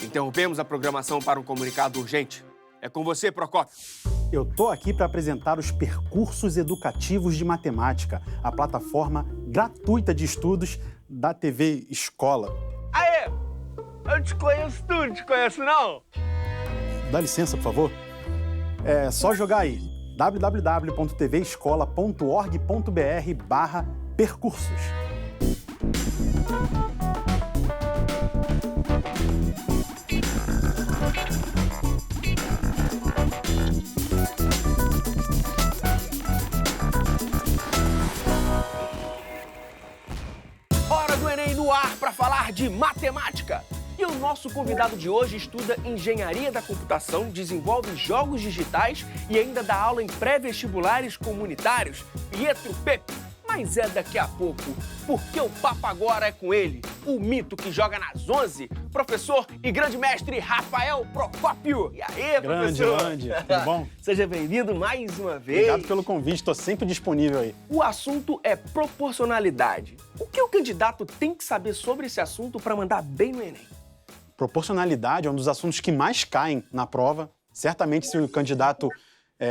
Interrompemos a programação para um comunicado urgente. É com você, Procópio. Eu tô aqui para apresentar os Percursos Educativos de Matemática, a plataforma gratuita de estudos da TV Escola. Aê! Eu te conheço tudo, te conheço não? Dá licença, por favor. É só jogar aí, www.tvescola.org.br/percursos. Hora do Enem no ar para falar de matemática. E o nosso convidado de hoje estuda engenharia da computação, desenvolve jogos digitais e ainda dá aula em pré-vestibulares comunitários, Pietro Pepe. Mas é daqui a pouco, porque o papo agora é com ele, o mito que joga nas 11, professor e grande mestre Rafael Procópio. E aí, professor? Grande, tudo bom? Seja bem-vindo mais uma vez. Obrigado pelo convite, estou sempre disponível aí. O assunto é proporcionalidade. O que o candidato tem que saber sobre esse assunto para mandar bem no Enem? Proporcionalidade é um dos assuntos que mais caem na prova. Certamente, se o candidato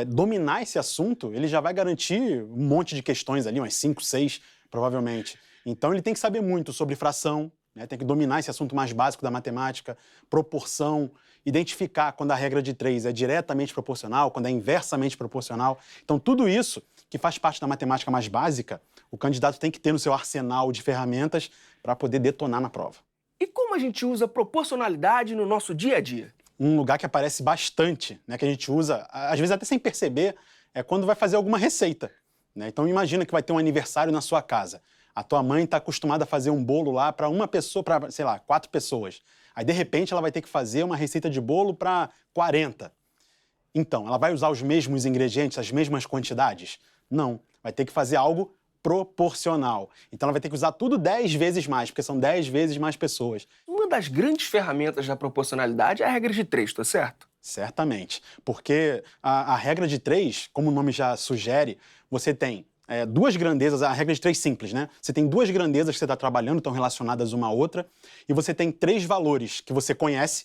dominar esse assunto, ele já vai garantir um monte de questões ali, umas 5, 6, provavelmente. Então, ele tem que saber muito sobre fração, né? Tem que dominar esse assunto mais básico da matemática, proporção, identificar quando a regra de 3 é diretamente proporcional, quando é inversamente proporcional. Então, tudo isso que faz parte da matemática mais básica, o candidato tem que ter no seu arsenal de ferramentas para poder detonar na prova. E como a gente usa proporcionalidade no nosso dia a dia? Um lugar que aparece bastante, né, que a gente usa, às vezes até sem perceber, é quando vai fazer alguma receita, né? Então imagina que vai ter um aniversário na sua casa. A tua mãe está acostumada a fazer um bolo lá para uma pessoa, para, sei lá, 4 pessoas. Aí, de repente, ela vai ter que fazer uma receita de bolo para 40. Então, ela vai usar os mesmos ingredientes, as mesmas quantidades? Não. Vai ter que fazer algo proporcional. Então, ela vai ter que usar tudo 10 vezes mais, porque são 10 vezes mais pessoas. Uma das grandes ferramentas da proporcionalidade é a regra de 3, tá certo? Certamente. Porque a regra de 3, como o nome já sugere, você tem duas grandezas, a regra de 3 simples, né? Você tem duas grandezas que você está trabalhando, estão relacionadas uma à outra, e você tem 3 valores que você conhece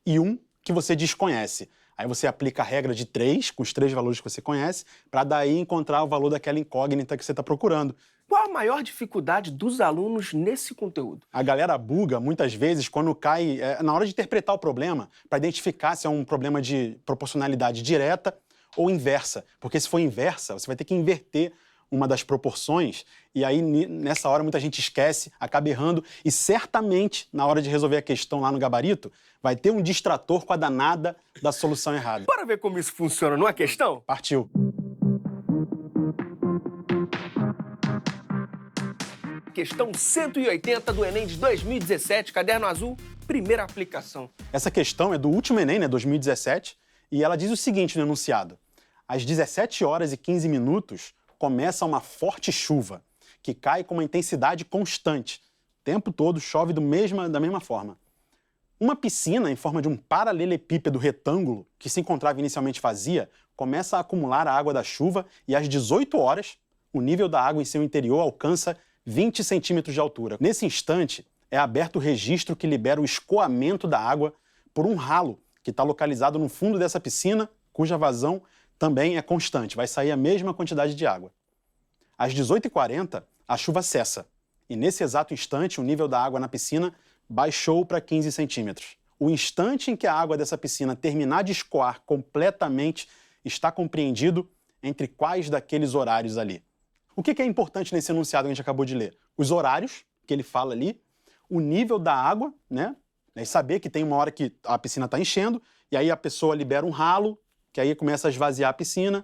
e um que você desconhece. Aí você aplica a regra de 3, com os 3 valores que você conhece, para daí encontrar o valor daquela incógnita que você está procurando. Qual a maior dificuldade dos alunos nesse conteúdo? A galera buga, muitas vezes, quando cai na hora de interpretar o problema, para identificar se é um problema de proporcionalidade direta ou inversa. Porque se for inversa, você vai ter que inverter uma das proporções, e aí nessa hora muita gente esquece, acaba errando, e certamente, na hora de resolver a questão lá no gabarito, vai ter um distrator com a danada da solução errada. Bora ver como isso funciona numa questão? Partiu. Questão 180 do Enem de 2017, caderno azul, primeira aplicação. Essa questão é do último Enem, né, 2017, e ela diz o seguinte no enunciado: às 17 horas e 15 minutos, começa uma forte chuva, que cai com uma intensidade constante. O tempo todo chove da mesma forma. Uma piscina em forma de um paralelepípedo retângulo, que se encontrava inicialmente vazia, começa a acumular a água da chuva e às 18 horas, o nível da água em seu interior alcança 20 centímetros de altura. Nesse instante, é aberto o registro que libera o escoamento da água por um ralo que está localizado no fundo dessa piscina, cuja vazão também é constante, vai sair a mesma quantidade de água. Às 18h40, a chuva cessa, e nesse exato instante o nível da água na piscina baixou para 15 centímetros. O instante em que a água dessa piscina terminar de escoar completamente está compreendido entre quais daqueles horários ali. O que é importante nesse enunciado que a gente acabou de ler? Os horários, que ele fala ali, o nível da água, né? E saber que tem uma hora que a piscina está enchendo, e aí a pessoa libera um ralo, que aí começa a esvaziar a piscina.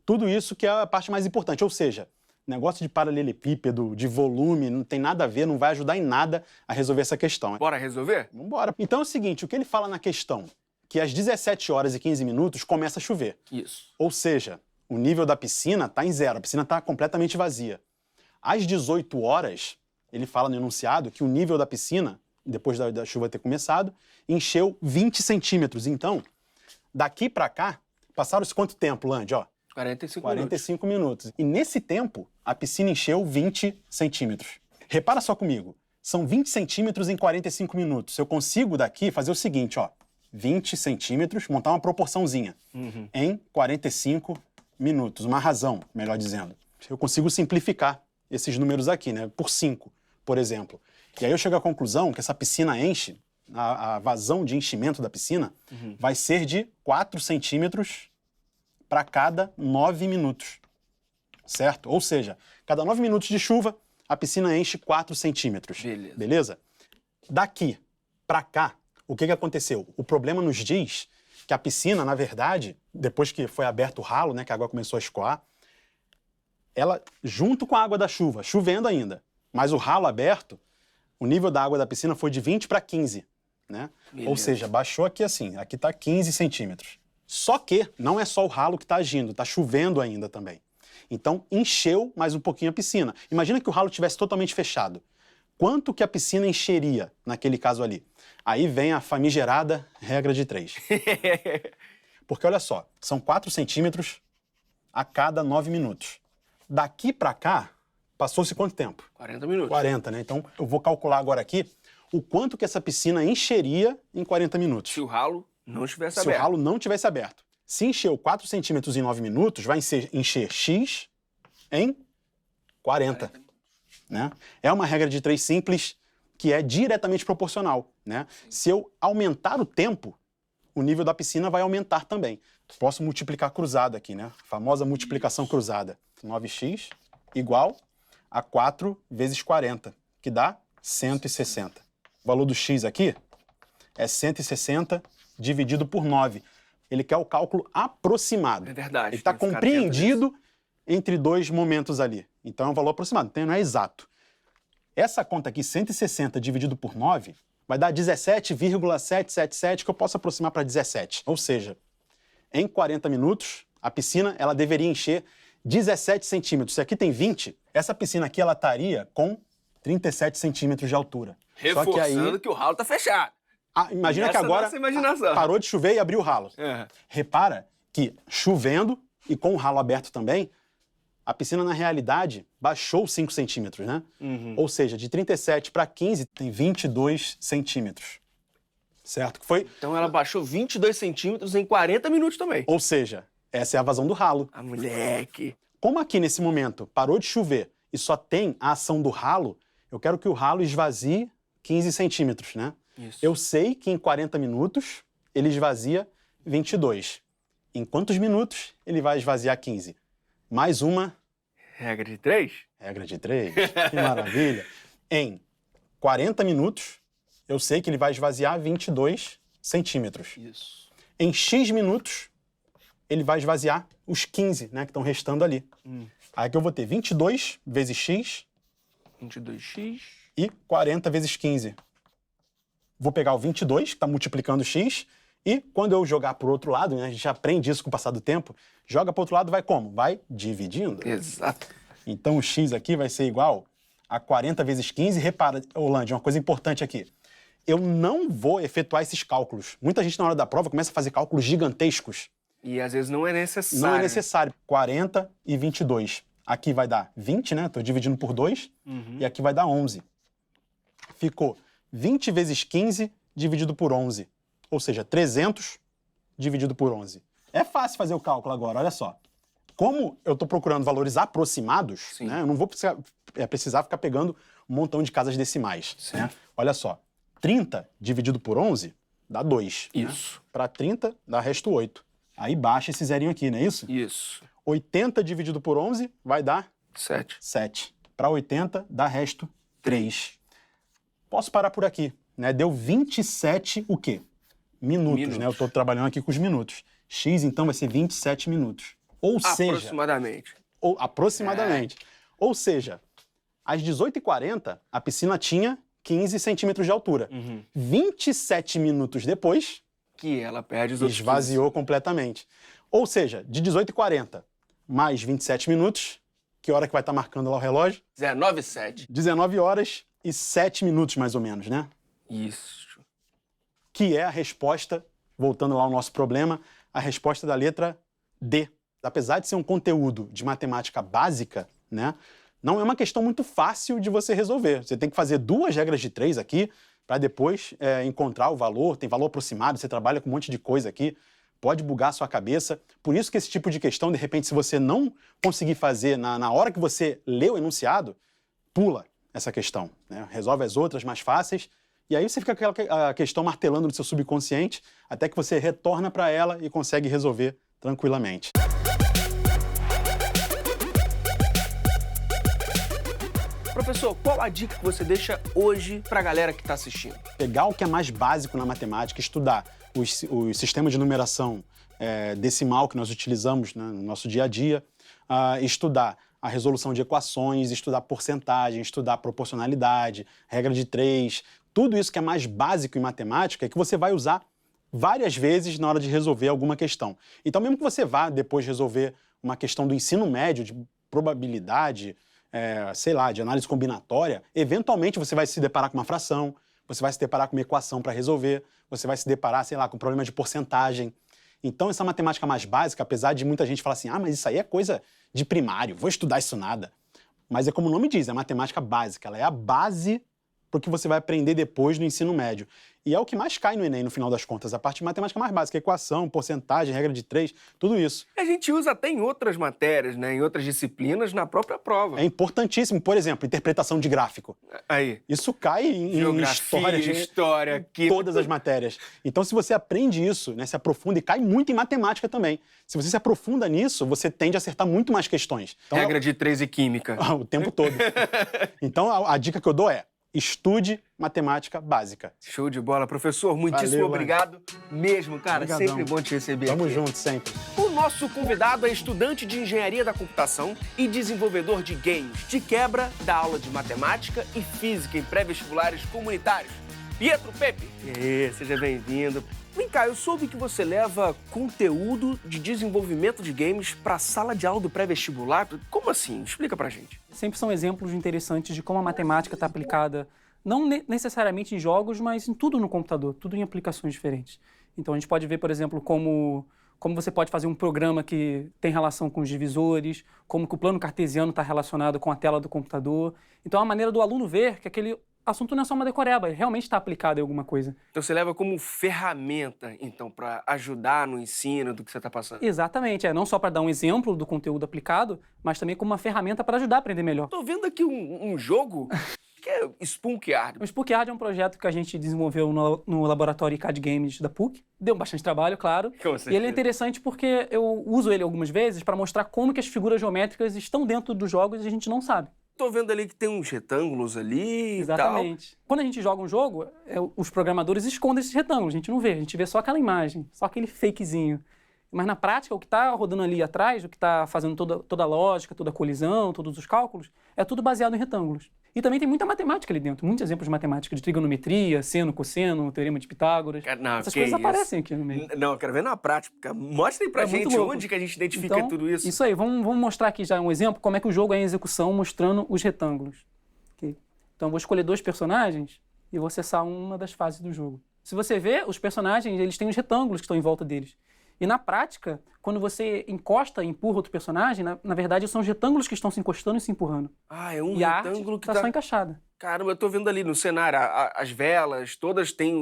Tudo isso que é a parte mais importante. Ou seja, negócio de paralelepípedo, de volume, não tem nada a ver, não vai ajudar em nada a resolver essa questão. Bora resolver? Vamos embora. Então é o seguinte, o que ele fala na questão? Que às 17 horas e 15 minutos começa a chover. Isso. Ou seja, o nível da piscina está em 0, a piscina está completamente vazia. Às 18 horas, ele fala no enunciado que o nível da piscina, depois da chuva ter começado, encheu 20 centímetros. Então, daqui para cá, passaram-se quanto tempo, Lande? 45 minutos. E nesse tempo, a piscina encheu 20 centímetros. Repara só comigo, são 20 centímetros em 45 minutos. Eu consigo daqui fazer o seguinte, ó. 20 centímetros, montar uma proporçãozinha em 45 minutos. Uma razão, melhor dizendo. Eu consigo simplificar esses números aqui, né? Por 5, por exemplo. E aí eu chego à conclusão que essa piscina enche, a vazão de enchimento da piscina vai ser de 4 centímetros para cada 9 minutos. Certo? Ou seja, cada 9 minutos de chuva, a piscina enche 4 centímetros. Beleza? Daqui para cá, o que aconteceu? O problema nos diz que a piscina, na verdade, depois que foi aberto o ralo, né, que a água começou a escoar, ela, junto com a água da chuva, chovendo ainda, mas o ralo aberto, o nível da água da piscina foi de 20 para 15, né? Ou seja, baixou aqui assim, aqui está 15 centímetros. Só que não é só o ralo que está agindo, está chovendo ainda também. Então, encheu mais um pouquinho a piscina. Imagina que o ralo estivesse totalmente fechado. Quanto que a piscina encheria naquele caso ali? Aí vem a famigerada regra de 3. Porque olha só, são 4 centímetros a cada 9 minutos. Daqui para cá, passou-se quanto tempo? 40 minutos. 40, né? Então, eu vou calcular agora aqui o quanto que essa piscina encheria em 40 minutos. Se o ralo não estivesse aberto. Se o ralo não tivesse aberto. Se encheu 4 centímetros em 9 minutos, vai encher X em 40. Né? É uma regra de 3 simples que é diretamente proporcional. Né? Se eu aumentar o tempo, o nível da piscina vai aumentar também. Posso multiplicar cruzado aqui, né? A famosa multiplicação cruzada. 9x igual a 4 vezes 40, que dá 160. O valor do x aqui é 160 dividido por 9. Ele quer o cálculo aproximado. É verdade. Ele está compreendido entre dois momentos ali. Então é um valor aproximado, então não é exato. Essa conta aqui, 160 dividido por 9, vai dar 17,777, que eu posso aproximar para 17. Ou seja, em 40 minutos, a piscina ela deveria encher 17 centímetros. Se aqui tem 20, essa piscina aqui ela estaria com 37 centímetros de altura. Reforçando Só que, aí, que o ralo está fechado. Imagina que agora parou de chover e abriu o ralo. Repara que chovendo e com o ralo aberto também, a piscina, na realidade, baixou 5 centímetros, né? Ou seja, de 37 para 15 tem 22 centímetros. Certo? Que foi... Então ela baixou 22 centímetros em 40 minutos também. Ou seja, essa é a vazão do ralo. Ah, moleque! Como aqui nesse momento parou de chover e só tem a ação do ralo, eu quero que o ralo esvazie 15 centímetros, né? Isso. Eu sei que em 40 minutos ele esvazia 22. Em quantos minutos ele vai esvaziar 15? Mais uma... Regra de 3? Regra de 3. Que maravilha. Em 40 minutos, eu sei que ele vai esvaziar 22 centímetros. Isso. Em X minutos, ele vai esvaziar os 15, né, que estão restando ali. Aí que eu vou ter 22 vezes X... 22x... E 40 vezes 15. Vou pegar o 22, que está multiplicando x, e quando eu jogar para o outro lado, né, a gente aprende isso com o passar do tempo, joga para o outro lado, vai como? Vai dividindo. Exato. Então o x aqui vai ser igual a 40 vezes 15. Repara, Holândia, uma coisa importante aqui. Eu não vou efetuar esses cálculos. Muita gente na hora da prova começa a fazer cálculos gigantescos. E às vezes não é necessário. Não é necessário. 40 e 22. Aqui vai dar 20, né? Estou dividindo por 2. E aqui vai dar 11. Ficou 20 vezes 15 dividido por 11. Ou seja, 300 dividido por 11. É fácil fazer o cálculo agora, olha só. Como eu estou procurando valores aproximados, né, eu não vou precisar ficar pegando um montão de casas decimais. Né? Olha só, 30 dividido por 11 dá 2. Isso. Né? Para 30 dá resto 8. Aí baixa esse zerinho aqui, não é isso? Isso. 80 dividido por 11 vai dar 7. Para 80 dá resto 3. Posso parar por aqui, né? Deu 27 o quê? Minutos, né? Eu estou trabalhando aqui com os minutos. X, então, vai ser 27 minutos. Ou seja... Aproximadamente. Aproximadamente. Ou seja, às 18h40, a piscina tinha 15 centímetros de altura. 27 minutos depois... Que ela perde os outros esvaziou completamente. Ou seja, de 18h40 mais 27 minutos, que hora que vai estar marcando lá o relógio? 19h07. 19 horas e 7 minutos, mais ou menos, né? Isso. Que é a resposta, voltando lá ao nosso problema, a resposta da letra D. Apesar de ser um conteúdo de matemática básica, né, não é uma questão muito fácil de você resolver. Você tem que fazer 2 regras de 3 aqui para depois encontrar o valor. Tem valor aproximado, você trabalha com um monte de coisa aqui, pode bugar a sua cabeça. Por isso que esse tipo de questão, de repente, se você não conseguir fazer na hora que você lê o enunciado, pula essa questão, né? Resolve as outras mais fáceis, e aí você fica com aquela questão martelando no seu subconsciente, até que você retorna para ela e consegue resolver tranquilamente. Professor, qual a dica que você deixa hoje para a galera que está assistindo? Pegar o que é mais básico na matemática, estudar os sistemas de numeração decimal que nós utilizamos, né, no nosso dia a dia, estudar a resolução de equações, estudar porcentagem, estudar proporcionalidade, regra de 3, tudo isso que é mais básico em matemática é que você vai usar várias vezes na hora de resolver alguma questão. Então, mesmo que você vá depois resolver uma questão do ensino médio, de probabilidade, de análise combinatória, eventualmente você vai se deparar com uma fração, você vai se deparar com uma equação para resolver, você vai se deparar, com problema de porcentagem. Então, essa matemática mais básica, apesar de muita gente falar assim, mas isso aí é coisa de primário, vou estudar isso nada. Mas é como o nome diz, é matemática básica, ela é a base para o que você vai aprender depois no ensino médio. E é o que mais cai no Enem, no final das contas, a parte de matemática mais básica, equação, porcentagem, regra de 3, tudo isso. A gente usa até em outras matérias, né, em outras disciplinas, na própria prova. É importantíssimo, por exemplo, interpretação de gráfico. Aí. Isso cai em história, química, todas as matérias. Então, se você aprende isso, né, se aprofunda, e cai muito em matemática também. Se você se aprofunda nisso, você tende a acertar muito mais questões. Então, regra de 3 e química. O tempo todo. Então, a dica que eu dou é: estude matemática básica. Show de bola. Professor, muitíssimo obrigado mesmo, cara. Obrigadão. Sempre bom te receber Tamo aqui. junto, sempre. O nosso convidado é estudante de Engenharia da Computação e desenvolvedor de games, de quebra da aula de Matemática e Física em pré-vestibulares comunitários. Pietro Pepe. E aí, seja bem-vindo. Vem cá, eu soube que você leva conteúdo de desenvolvimento de games para a sala de aula do pré-vestibular. Como assim? Explica pra gente. Sempre são exemplos interessantes de como a matemática está aplicada, não necessariamente em jogos, mas em tudo no computador, tudo em aplicações diferentes. Então a gente pode ver, por exemplo, como você pode fazer um programa que tem relação com os divisores, como que o plano cartesiano está relacionado com a tela do computador. Então é a maneira do aluno ver que aquele assunto não é só uma decoreba, ele realmente está aplicado em alguma coisa. Então você leva como ferramenta, então, para ajudar no ensino do que você está passando? Exatamente, não só para dar um exemplo do conteúdo aplicado, mas também como uma ferramenta para ajudar a aprender melhor. Tô vendo aqui um jogo que é Spookyard. O Spookyard é um projeto que a gente desenvolveu no laboratório ICAD Games da PUC. Deu bastante trabalho, claro. Com certeza. E ele é interessante porque eu uso ele algumas vezes para mostrar como que as figuras geométricas estão dentro dos jogos e a gente não sabe. Tô vendo ali que tem uns retângulos ali Exatamente. e tal. Quando a gente joga um jogo, os programadores escondem esses retângulos, a gente vê só aquela imagem, só aquele fakezinho. Mas na prática, o que está rodando ali atrás, o que está fazendo toda a lógica, toda a colisão, todos os cálculos, é tudo baseado em retângulos. E também tem muita matemática ali dentro, muitos exemplos de matemática, de trigonometria, seno, cosseno, teorema de Pitágoras. Não, essas coisas aparecem aqui no meio. Não, eu quero ver na prática. Mostra aí pra gente onde que a gente identifica então, tudo isso. Isso aí, vamos mostrar aqui já um exemplo, como é que o jogo é em execução, mostrando os retângulos. Okay? Então, eu vou escolher 2 personagens e vou acessar uma das fases do jogo. Se você ver, os personagens, eles têm os retângulos que estão em volta deles. E na prática, quando você encosta e empurra outro personagem, na verdade são os retângulos que estão se encostando e se empurrando. É um e retângulo que está só encaixada. Caramba, eu tô vendo ali no cenário, as velas, todas têm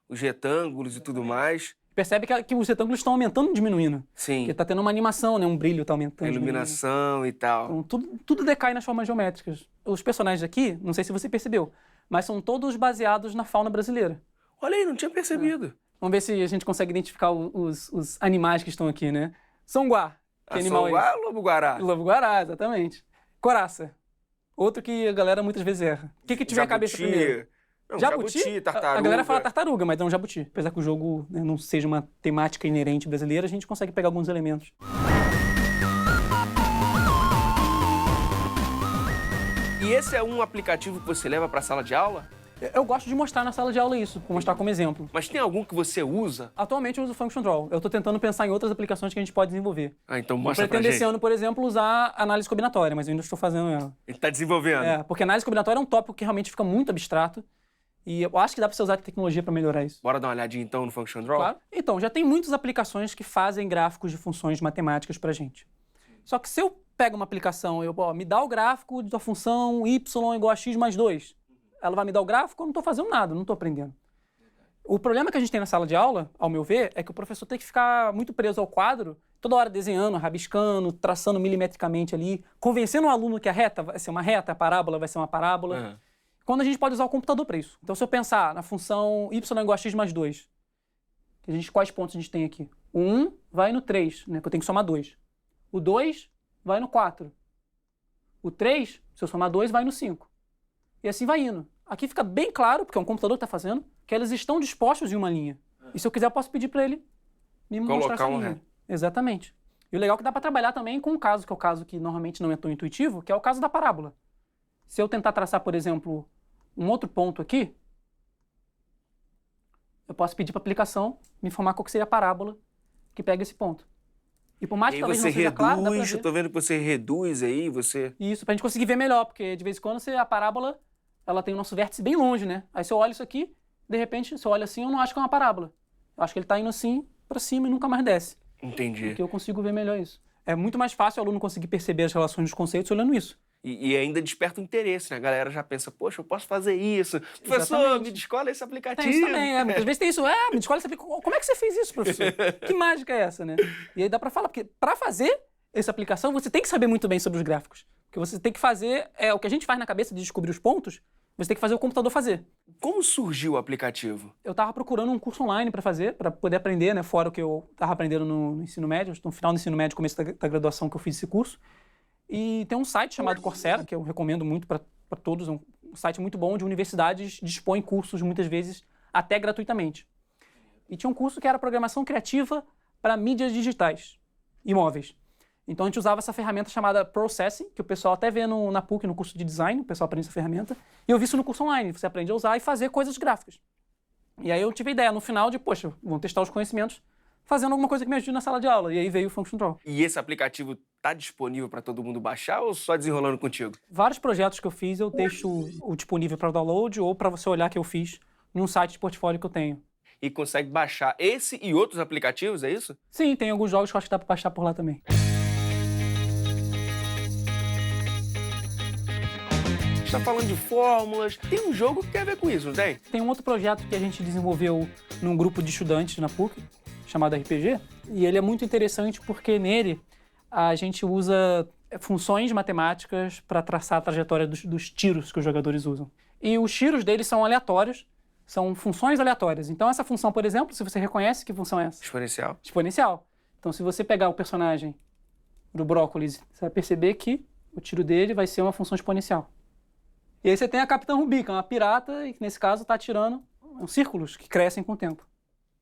os retângulos e tudo mais. Percebe que os retângulos estão aumentando e diminuindo. Sim. Porque está tendo uma animação, né? Um brilho está aumentando. A iluminação e tal. Então, tudo decai nas formas geométricas. Os personagens aqui, não sei se você percebeu, mas são todos baseados na fauna brasileira. Olha aí, não tinha percebido. Vamos ver se a gente consegue identificar os animais que estão aqui, né? Songuá. Que animal Songuá é ou lobo-guará? Lobo-guará, exatamente. Coraça. Outro que a galera muitas vezes erra. O que tiver a cabeça primeiro? Não, jabuti, tartaruga. A galera fala tartaruga, mas é um jabuti. Apesar que o jogo, né, não seja uma temática inerente brasileira, a gente consegue pegar alguns elementos. E esse é um aplicativo que você leva para a sala de aula? Eu gosto de mostrar na sala de aula isso, vou mostrar como exemplo. Mas tem algum que você usa? Atualmente eu uso o Function Draw. Eu estou tentando pensar em outras aplicações que a gente pode desenvolver. Então mostra pra gente. Eu pretendo esse ano, por exemplo, usar análise combinatória, mas eu ainda estou fazendo ela. Ele está desenvolvendo? Porque análise combinatória é um tópico que realmente fica muito abstrato. E eu acho que dá para você usar a tecnologia para melhorar isso. Bora dar uma olhadinha então no Function Draw? Claro. Então, já tem muitas aplicações que fazem gráficos de funções matemáticas para a gente. Só que se eu pego uma aplicação, me dá o gráfico da função y igual a x mais 2. Ela vai me dar o gráfico, eu não estou fazendo nada, não estou aprendendo. O problema que a gente tem na sala de aula, ao meu ver, é que o professor tem que ficar muito preso ao quadro, toda hora desenhando, rabiscando, traçando milimetricamente ali, convencendo o aluno que a reta vai ser uma reta, a parábola vai ser uma parábola, quando a gente pode usar o computador para isso. Então, se eu pensar na função y igual a x mais 2, quais pontos a gente tem aqui? O 1 vai no 3, né, que eu tenho que somar 2. O 2 vai no 4. O 3, se eu somar 2, vai no 5. E assim vai indo. Aqui fica bem claro, porque é um computador que está fazendo, que eles estão dispostos em uma linha. E se eu quiser, eu posso pedir para ele me mostrar essa linha. Exatamente. E o legal é que dá para trabalhar também com um caso, que é o caso que normalmente não é tão intuitivo, que é o caso da parábola. Se eu tentar traçar, por exemplo, um outro ponto aqui, eu posso pedir para a aplicação me informar qual que seria a parábola que pega esse ponto. E por mais que talvez não seja claro, dá pra ver. Eu tô vendo que você reduz aí, você... Isso, pra gente conseguir ver melhor, porque de vez em quando a parábola, ela tem o nosso vértice bem longe, né? Aí se eu olho isso aqui, de repente, se eu olho assim, eu não acho que é uma parábola. Eu acho que ele tá indo assim pra cima e nunca mais desce. Entendi. Porque eu consigo ver melhor isso. É muito mais fácil o aluno conseguir perceber as relações dos conceitos olhando isso. E ainda desperta o interesse, né? A galera já pensa, poxa, eu posso fazer isso. Professor, me descola esse aplicativo. Tem isso também, muitas vezes tem isso. Me descola esse aplicativo. Como é que você fez isso, professor? Que mágica é essa, né? E aí dá pra falar, porque pra fazer essa aplicação, você tem que saber muito bem sobre os gráficos. Porque você tem que fazer, o que a gente faz na cabeça de descobrir os pontos, você tem que fazer o computador fazer. Como surgiu o aplicativo? Eu tava procurando um curso online pra fazer, pra poder aprender, né? Fora o que eu tava aprendendo no ensino médio, no final do ensino médio, começo da graduação que eu fiz esse curso. E tem um site chamado Coursera, que eu recomendo muito para todos, é um site muito bom, onde universidades dispõem cursos, muitas vezes, até gratuitamente. E tinha um curso que era Programação Criativa para Mídias Digitais e Móveis. Então a gente usava essa ferramenta chamada Processing, que o pessoal até vê na PUC, no curso de design, o pessoal aprende essa ferramenta, e eu vi isso no curso online, você aprende a usar e fazer coisas gráficas. E aí eu tive a ideia no final de, poxa, vamos testar os conhecimentos fazendo alguma coisa que me ajude na sala de aula. E aí veio o Function Draw. E esse aplicativo tá disponível para todo mundo baixar ou só desenrolando contigo? Vários projetos que eu fiz eu deixo o disponível para download ou para você olhar que eu fiz num site de portfólio que eu tenho. E consegue baixar esse e outros aplicativos, é isso? Sim, tem alguns jogos que eu acho que dá para baixar por lá também. Está falando de fórmulas, tem um jogo que tem a ver com isso, não tem? Tem um outro projeto que a gente desenvolveu num grupo de estudantes na PUC, chamado RPG, e ele é muito interessante porque nele a gente usa funções matemáticas para traçar a trajetória dos tiros que os jogadores usam. E os tiros deles são aleatórios, são funções aleatórias. Então essa função, por exemplo, se você reconhece, que função é essa? Exponencial. Exponencial. Então se você pegar o personagem do Brócolis, você vai perceber que o tiro dele vai ser uma função exponencial. E aí você tem a Capitã Rubi, que é uma pirata, e que nesse caso está atirando círculos que crescem com o tempo.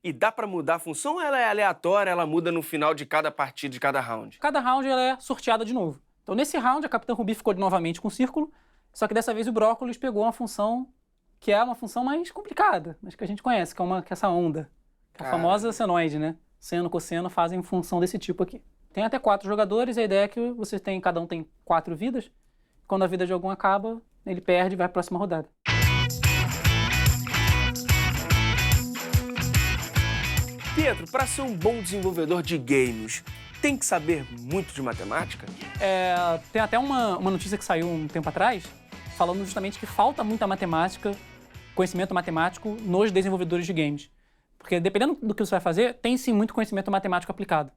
E dá pra mudar a função ou ela é aleatória, ela muda no final de cada partida, de cada round? Cada round ela é sorteada de novo. Então nesse round a Capitã Rubi ficou novamente com o círculo, só que dessa vez o Brócolis pegou uma função que é uma função mais complicada, mas que a gente conhece, que é essa onda. Que é a famosa senoide, né? Seno e cosseno fazem função desse tipo aqui. Tem até 4 jogadores, a ideia é que cada um tem 4 vidas. Quando a vida de algum acaba, ele perde e vai para a próxima rodada. Pietro, para ser um bom desenvolvedor de games, tem que saber muito de matemática? Tem até uma notícia que saiu um tempo atrás, falando justamente que falta muita matemática, conhecimento matemático nos desenvolvedores de games. Porque dependendo do que você vai fazer, tem sim muito conhecimento matemático aplicado.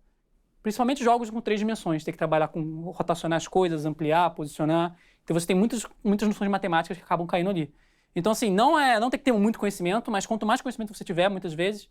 Principalmente jogos com 3 dimensões, tem que trabalhar com rotacionar as coisas, ampliar, posicionar. Então você tem muitas noções de matemáticas que acabam caindo ali. Então assim, não tem que ter muito conhecimento, mas quanto mais conhecimento você tiver, muitas vezes,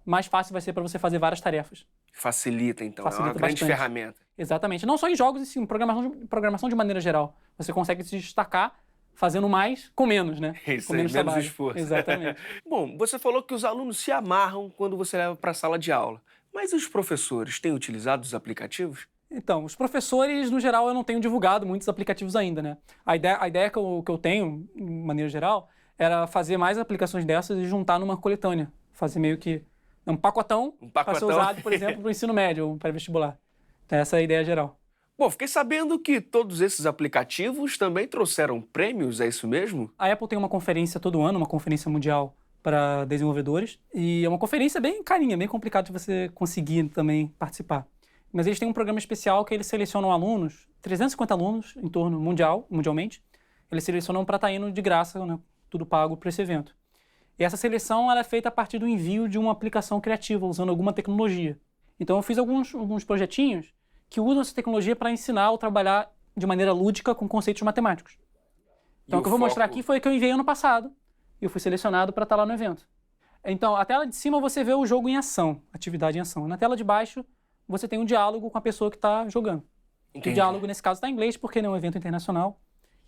mais fácil vai ser para você fazer várias tarefas. Facilita, então. Facilita é uma grande bastante. ferramenta. Exatamente. Não só em jogos, e sim, programação de maneira geral. Você consegue se destacar fazendo mais com menos, né? Isso com aí, menos trabalho. esforço. Exatamente. Bom, você falou que os alunos se amarram quando você leva para a sala de aula. Mas os professores têm utilizado os aplicativos? Então, os professores, no geral, eu não tenho divulgado muitos aplicativos ainda, né? A ideia que eu tenho, de maneira geral, era fazer mais aplicações dessas e juntar numa coletânea. Fazer meio que um pacotão para ser usado, por exemplo, para o ensino médio ou pré-vestibular. Então, essa é a ideia geral. Bom, fiquei sabendo que todos esses aplicativos também trouxeram prêmios, é isso mesmo? A Apple tem uma conferência todo ano, uma conferência mundial para desenvolvedores, e é uma conferência bem carinha, bem complicada de você conseguir também participar. Mas eles têm um programa especial que eles selecionam alunos, 350 alunos em torno mundialmente, eles selecionam para estar indo de graça, né, tudo pago para esse evento. E essa seleção ela é feita a partir do envio de uma aplicação criativa, usando alguma tecnologia. Então eu fiz alguns projetinhos que usam essa tecnologia para ensinar ou trabalhar de maneira lúdica com conceitos matemáticos. Então o que eu vou mostrar aqui foi o que eu enviei ano passado, e eu fui selecionado para estar lá no evento. Então, a tela de cima você vê o jogo em ação, atividade em ação. Na tela de baixo, você tem um diálogo com a pessoa que está jogando. Entendi. O diálogo, nesse caso, está em inglês, porque não é um evento internacional,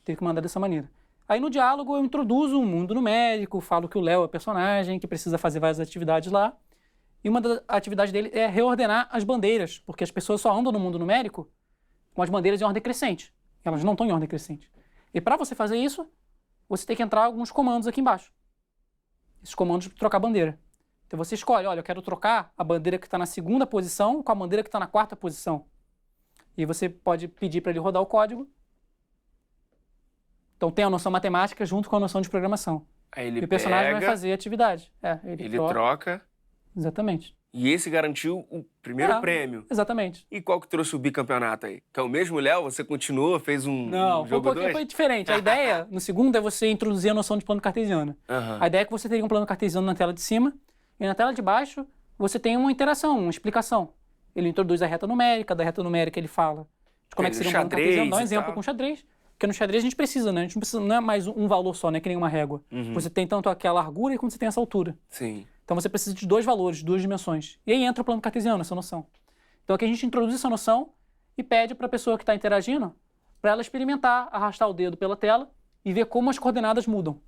teve que mandar dessa maneira. Aí, no diálogo, eu introduzo um mundo numérico, falo que o Léo é personagem, que precisa fazer várias atividades lá. E uma das atividades dele é reordenar as bandeiras, porque as pessoas só andam no mundo numérico com as bandeiras em ordem crescente. Elas não estão em ordem crescente. E para você fazer isso, você tem que entrar alguns comandos aqui embaixo. Esses comandos para trocar bandeira. Então você escolhe, olha, eu quero trocar a bandeira que está na segunda posição com a bandeira que está na quarta posição. E você pode pedir para ele rodar o código. Então tem a noção matemática junto com a noção de programação. Aí ele e o personagem pega, vai fazer a atividade. Ele troca. Exatamente. E esse garantiu o primeiro prêmio. Exatamente. E qual que trouxe o bicampeonato aí? Que é o mesmo, Léo? Você continuou, fez um Não, jogo foi diferente. A ideia, no segundo, é você introduzir a noção de plano cartesiano. Uhum. A ideia é que você teria um plano cartesiano na tela de cima e na tela de baixo você tem uma interação, uma explicação. Ele introduz a reta numérica, da reta numérica ele fala de como é que seria um plano cartesiano. Dá um exemplo com xadrez. Porque no xadrez a gente precisa, né? A gente não precisa, não é mais um valor só, né? Que nem uma régua. Uhum. Você tem tanto aqui a largura quanto você tem essa altura. Sim. Então você precisa de dois valores, duas dimensões. E aí entra o plano cartesiano, essa noção. Então aqui a gente introduz essa noção e pede para a pessoa que está interagindo para ela experimentar, arrastar o dedo pela tela e ver como as coordenadas mudam.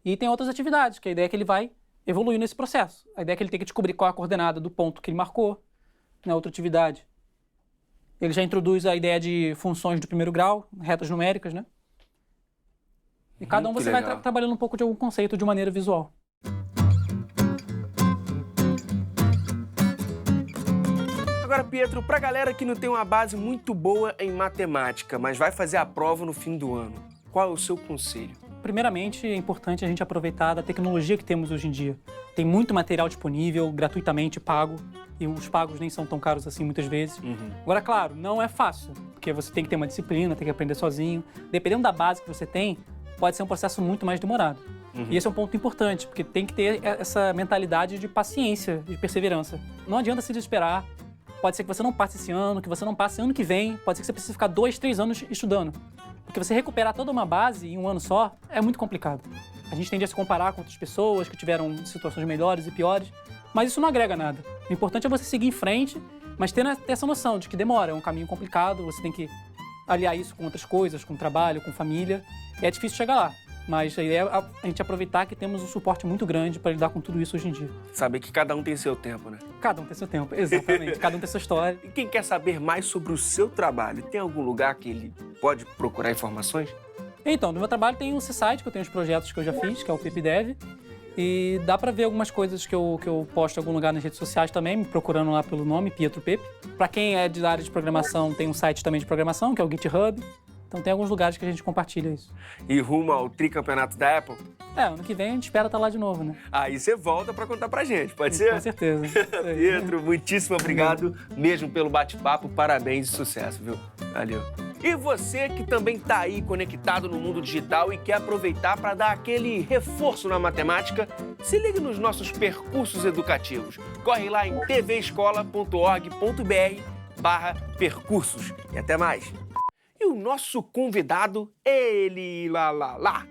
E tem outras atividades, que a ideia é que ele vai evoluir nesse processo. A ideia é que ele tem que descobrir qual é a coordenada do ponto que ele marcou na outra atividade. Ele já introduz a ideia de funções do primeiro grau, retas numéricas, né? E cada um você vai trabalhando um pouco de algum conceito de maneira visual. Agora, Pietro, pra galera que não tem uma base muito boa em matemática, mas vai fazer a prova no fim do ano, qual é o seu conselho? Primeiramente, é importante a gente aproveitar da tecnologia que temos hoje em dia. Tem muito material disponível, gratuitamente pago, e os pagos nem são tão caros assim muitas vezes. Uhum. Agora, claro, não é fácil, porque você tem que ter uma disciplina, tem que aprender sozinho. Dependendo da base que você tem, pode ser um processo muito mais demorado. Uhum. E esse é um ponto importante, porque tem que ter essa mentalidade de paciência, de perseverança. Não adianta se desesperar. Pode ser que você não passe esse ano, que você não passe ano que vem. Pode ser que você precise ficar 2, 3 anos estudando. Porque você recuperar toda uma base em um ano só é muito complicado. A gente tende a se comparar com outras pessoas que tiveram situações melhores e piores, mas isso não agrega nada. O importante é você seguir em frente, mas ter essa noção de que demora, é um caminho complicado, você tem que aliar isso com outras coisas, com trabalho, com família. E é difícil chegar lá. Mas a ideia é a gente aproveitar que temos um suporte muito grande para lidar com tudo isso hoje em dia. Saber que cada um tem seu tempo, né? Cada um tem seu tempo, exatamente. Cada um tem sua história. E quem quer saber mais sobre o seu trabalho, tem algum lugar que ele pode procurar informações? Então, no meu trabalho tem um site que eu tenho os projetos que eu já fiz, que é o PepDev. E dá para ver algumas coisas que eu posto em algum lugar nas redes sociais também, me procurando lá pelo nome, Pietro Pepe. Para quem é da área de programação, tem um site também de programação, que é o GitHub. Então tem alguns lugares que a gente compartilha isso. E rumo ao tricampeonato da Apple? Ano que vem a gente espera estar lá de novo, né? Aí você volta para contar pra gente, pode ser? Com certeza. Pietro, muitíssimo obrigado mesmo pelo bate-papo, parabéns e sucesso, viu? Valeu. E você que também tá aí conectado no mundo digital e quer aproveitar para dar aquele reforço na matemática, se ligue nos nossos percursos educativos. Corre lá em tvescola.org.br/percursos. E até mais. E o nosso convidado, ele lá.